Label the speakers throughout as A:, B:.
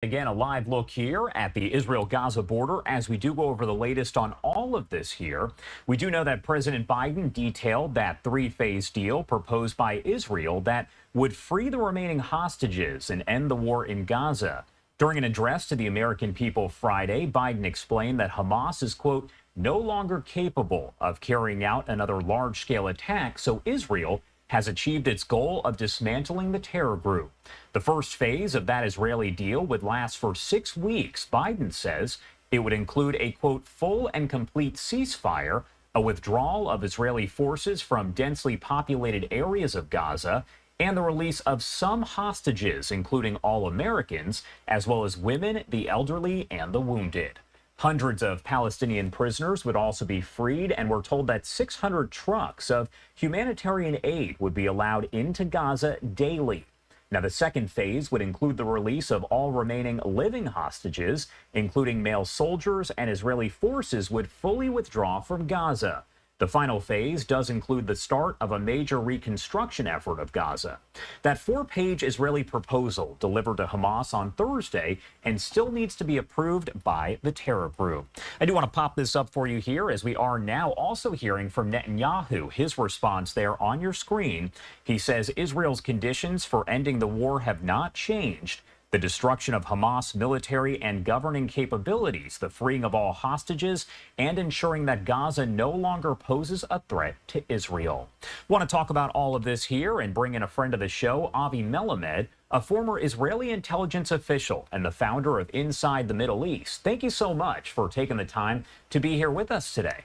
A: Again, a live look here at the Israel-Gaza border as we do go over the latest on all of this here. We do know that President Biden detailed that three-phase deal proposed by Israel that would free the remaining hostages and end the war in Gaza. During an address to the American people Friday, Biden explained that Hamas is, quote, no longer capable of carrying out another large-scale attack, so Israel has achieved its goal of dismantling the terror group. The first phase of that Israeli deal would last for 6 weeks. Biden says it would include a, quote, full and complete ceasefire, a withdrawal of Israeli forces from densely populated areas of Gaza, and the release of some hostages, including all Americans, as well as women, the elderly, and the wounded. Hundreds of Palestinian prisoners would also be freed, and we're told that 600 trucks of humanitarian aid would be allowed into Gaza daily. Now, the second phase would include the release of all remaining living hostages, including male soldiers, and Israeli forces would fully withdraw from Gaza. The final phase does include the start of a major reconstruction effort of Gaza. That 4-page Israeli proposal delivered to Hamas on Thursday and still needs to be approved by the terror group. I do want to pop this up for you here as we are now also hearing from Netanyahu. His response there on your screen. He says Israel's conditions for ending the war have not changed. The destruction of Hamas military and governing capabilities, the freeing of all hostages, and ensuring that Gaza no longer poses a threat to Israel. Want to talk about all of this here and bring in a friend of the show, Avi Melamed, a former Israeli intelligence official and the founder of Inside the Middle East. Thank you so much for taking the time to be here with us today.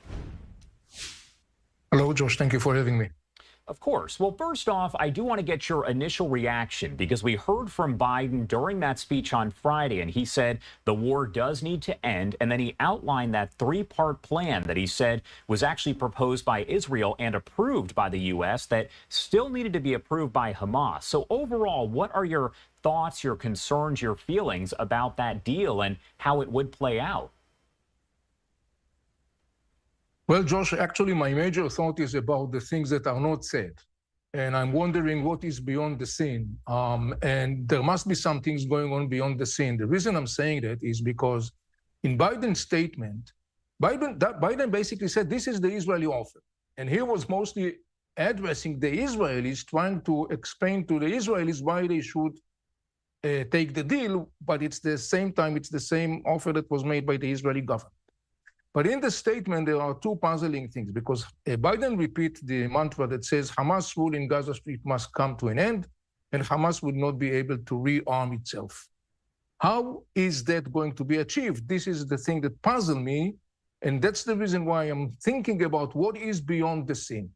B: Hello, Josh. Thank you for having me.
A: Of course. Well, first off, I do want to get your initial reaction because we heard from Biden during that speech on Friday, and he said the war does need to end. And then he outlined that 3-part plan that he said was actually proposed by Israel and approved by the U.S. that still needed to be approved by Hamas. So overall, what are your thoughts, your concerns, your feelings about that deal and how it would play out?
B: Well, Josh, actually, my major thought is about the things that are not said. And I'm wondering what is beyond the scene. And there must be some things going on beyond the scene. The reason I'm saying that is because in Biden's statement, Biden basically said this is the Israeli offer. And he was mostly addressing the Israelis, trying to explain to the Israelis why they should take the deal, but it's the same time, it's the same offer that was made by the Israeli government. But in the statement, there are two puzzling things, because Biden repeats the mantra that says Hamas rule in Gaza Strip must come to an end, and Hamas would not be able to rearm itself. How is that going to be achieved? This is the thing that puzzles me, and that's the reason why I'm thinking about what is beyond the scene.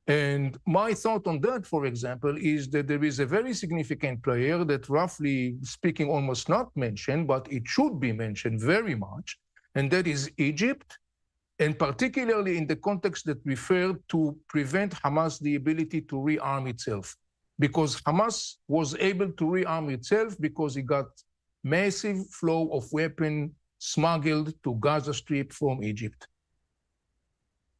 B: And my thought on that, for example, is that there is a very significant player that, roughly speaking, almost not mentioned, but it should be mentioned very much, and that is Egypt, and particularly in the context that referred to prevent Hamas the ability to rearm itself. Because Hamas was able to rearm itself because it got massive flow of weapons smuggled to Gaza Strip from Egypt.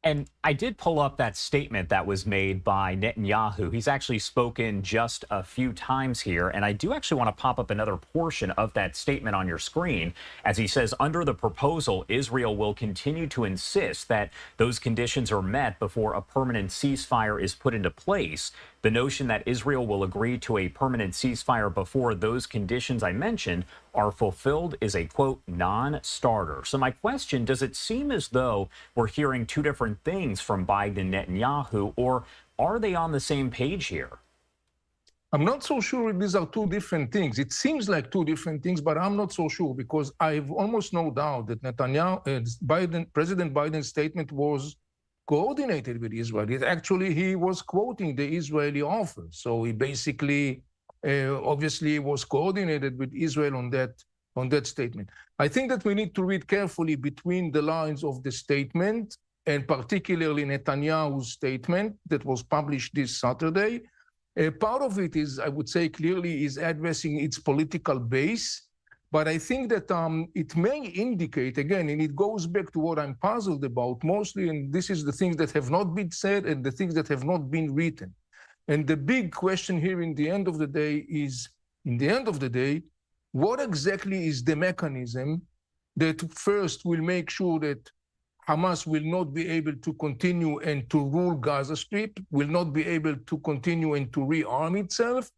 A: And I did pull up that statement that was made by Netanyahu. He's actually spoken just a few times here, and I do actually want to pop up another portion of that statement on your screen as he says, under the proposal, Israel will continue to insist that those conditions are met before a permanent ceasefire is put into place. The notion that Israel will agree to a permanent ceasefire before those conditions I mentioned are fulfilled is a, quote, non-starter. So my question, does it seem as though we're hearing two different things from Biden and Netanyahu, or are they on the same page here?
B: I'm not so sure these are two different things. It seems like two different things, but I'm not so sure, because I've almost no doubt that President Biden's statement was coordinated with Israel. He was quoting the Israeli offer. So he basically, obviously, was coordinated with Israel on that statement. I think that we need to read carefully between the lines of the statement, and particularly Netanyahu's statement that was published this Saturday. Part of it is, I would say clearly, is addressing its political base. But I think that it may indicate, again, and it goes back to what I'm puzzled about mostly, and this is the things that have not been said and the things that have not been written. And the big question here in the end of the day is, what exactly is the mechanism that first will make sure that Hamas will not be able to continue and to rule Gaza Strip, will not be able to continue and to rearm itself,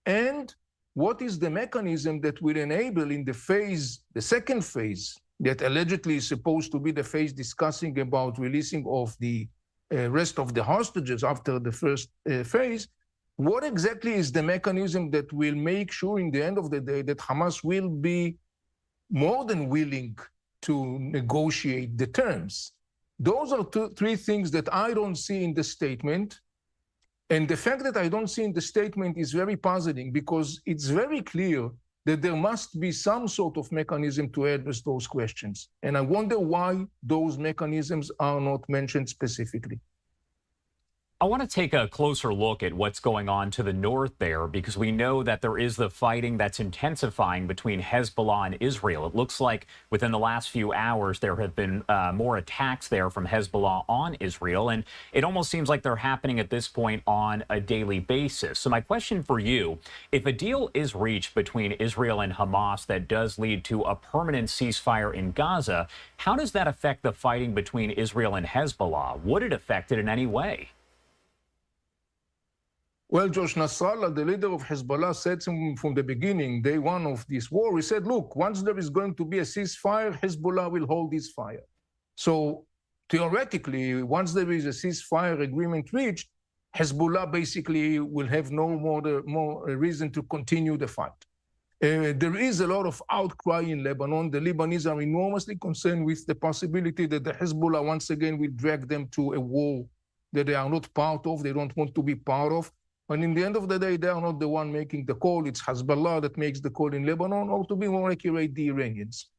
B: and what is the mechanism that will enable in the second phase, that allegedly is supposed to be the phase discussing about releasing of the rest of the hostages after the first phase, what exactly is the mechanism that will make sure in the end of the day that Hamas will be more than willing to negotiate the terms? Those are three things that I don't see in the statement. And the fact that I don't see in the statement is very puzzling, because it's very clear that there must be some sort of mechanism to address those questions. And I wonder why those mechanisms are not mentioned specifically.
A: I want to take a closer look at what's going on to the north there, because we know that there is the fighting that's intensifying between Hezbollah and Israel. It looks like within the last few hours there have been more attacks there from Hezbollah on Israel, and it almost seems like they're happening at this point on a daily basis. So my question for you, if a deal is reached between Israel and Hamas that does lead to a permanent ceasefire in Gaza, how does that affect the fighting between Israel and Hezbollah? Would it affect it in any way?
B: Well, Josh, Nasrallah, the leader of Hezbollah, said from the beginning, day one of this war, he said, look, once there is going to be a ceasefire, Hezbollah will hold this fire. So theoretically, once there is a ceasefire agreement reached, Hezbollah basically will have no more reason to continue the fight. There is a lot of outcry in Lebanon. The Lebanese are enormously concerned with the possibility that the Hezbollah once again will drag them to a war that they are not part of, they don't want to be part of. And in the end of the day, they are not the one making the call. It's Hezbollah that makes the call in Lebanon, or to be more accurate, the Iranians.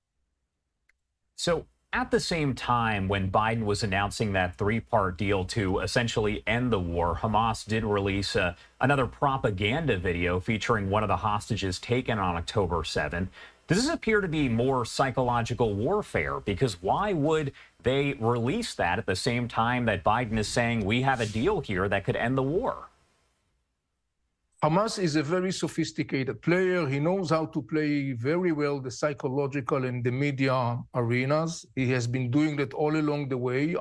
A: So at the same time, when Biden was announcing that three-part deal to essentially end the war, Hamas did release another propaganda video featuring one of the hostages taken on October 7th. Does this appear to be more psychological warfare? Because why would they release that at the same time that Biden is saying we have a deal here that could end the war?
B: Hamas is a very sophisticated player. He knows how to play very well the psychological and the media arenas. He has been doing that all along the way.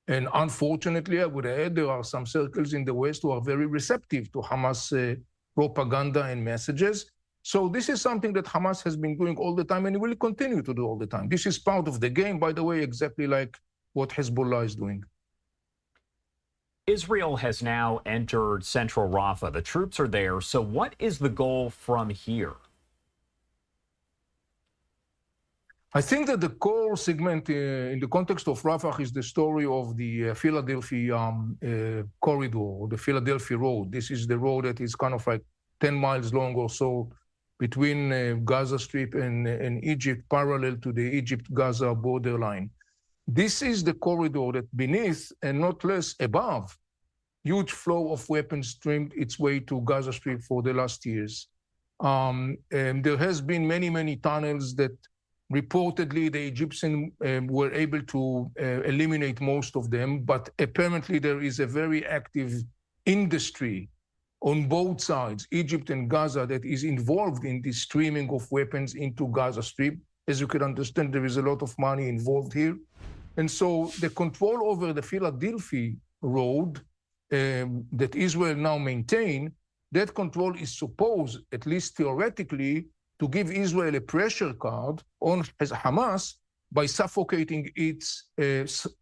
B: And unfortunately, I would add, there are some circles in the West who are very receptive to Hamas propaganda and messages. So this is something that Hamas has been doing all the time and will continue to do all the time. This is part of the game, by the way, exactly like what Hezbollah is doing.
A: Israel has now entered central Rafah. The troops are there. So what is the goal from here?
B: I think that the core segment in the context of Rafah is the story of the Philadelphia corridor, or the Philadelphia road. This is the road that is kind of like 10 miles long or so between Gaza Strip and Egypt, parallel to the Egypt-Gaza borderline. This is the corridor that beneath, and not less above, huge flow of weapons streamed its way to Gaza Strip for the last years. And there has been many, many tunnels that reportedly the Egyptians were able to eliminate most of them, but apparently there is a very active industry on both sides, Egypt and Gaza, that is involved in the streaming of weapons into Gaza Strip. As you can understand, there is a lot of money involved here. And so the control over the Philadelphia road that Israel now maintain, that control is supposed, at least theoretically, to give Israel a pressure card on Hamas by suffocating its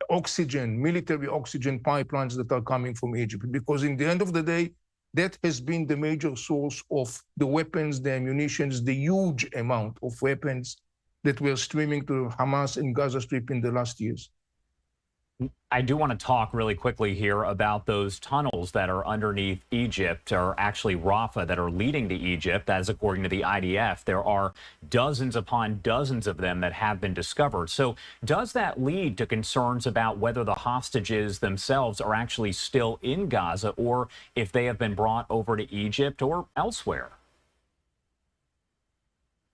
B: oxygen, military oxygen pipelines that are coming from Egypt. Because in the end of the day, that has been the major source of the weapons, the ammunitions, the huge amount of weapons that were streaming to Hamas in Gaza Strip in the last years.
A: I do want to talk really quickly here about those tunnels that are underneath Egypt, or actually Rafah, that are leading to Egypt. As according to the IDF, there are dozens upon dozens of them that have been discovered. So does that lead to concerns about whether the hostages themselves are actually still in Gaza, or if they have been brought over to Egypt or elsewhere?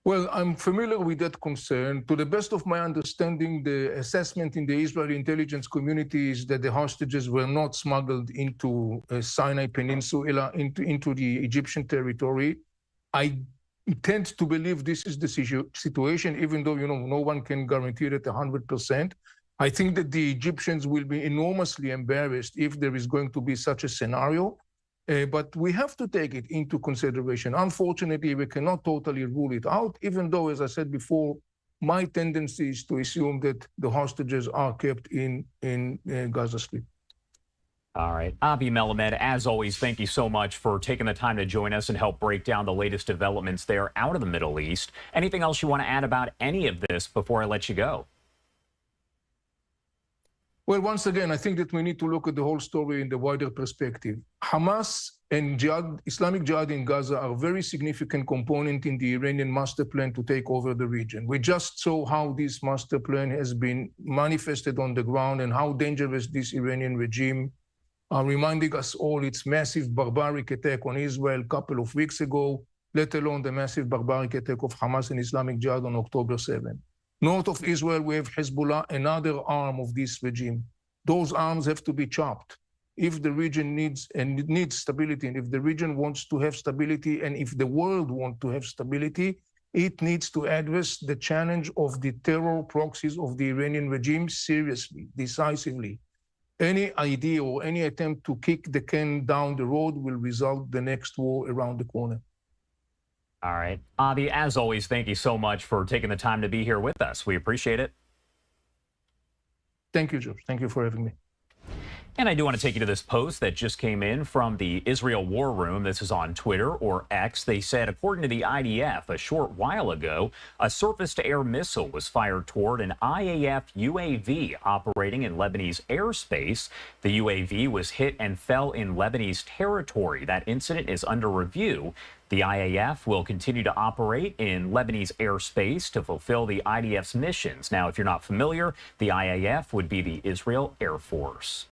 B: Well, I'm familiar with that concern. To the best of my understanding, the assessment in the Israeli intelligence community is that the hostages were not smuggled into Sinai Peninsula, into the Egyptian territory. I tend to believe this is the situation, even though, no one can guarantee it 100%. I think that the Egyptians will be enormously embarrassed if there is going to be such a scenario. But we have to take it into consideration. Unfortunately, we cannot totally rule it out, even though, as I said before, my tendency is to assume that the hostages are kept in Gaza Strip.
A: All right. Avi Melamed, as always, thank you so much for taking the time to join us and help break down the latest developments there out of the Middle East. Anything else you want to add about any of this before I let you go?
B: Well, once again, I think that we need to look at the whole story in the wider perspective. Hamas and Islamic Jihad in Gaza are a very significant component in the Iranian master plan to take over the region. We just saw how this master plan has been manifested on the ground and how dangerous this Iranian regime are, reminding us all its massive barbaric attack on Israel a couple of weeks ago, let alone the massive barbaric attack of Hamas and Islamic Jihad on October 7. North of Israel, we have HEZBOLLAH, another arm of this regime. Those arms have to be chopped. If the region needs stability, and if the region wants to have stability, and if the world wants to have stability, it needs to address the challenge of the terror proxies of the Iranian regime seriously, decisively. Any idea or any attempt to kick the can down the road will result in the next war around the corner.
A: All right. Avi, as always, thank you so much for taking the time to be here with us. We appreciate it.
B: Thank you, George. Thank you for having me.
A: And I do want to take you to this post that just came in from the Israel War Room. This is on Twitter or X. They said, according to the IDF, a short while ago, a surface-to-air missile was fired toward an IAF UAV operating in Lebanese airspace. The UAV was hit and fell in Lebanese territory. That incident is under review. The IAF will continue to operate in Lebanese airspace to fulfill the IDF's missions. Now, if you're not familiar, the IAF would be the Israel Air Force.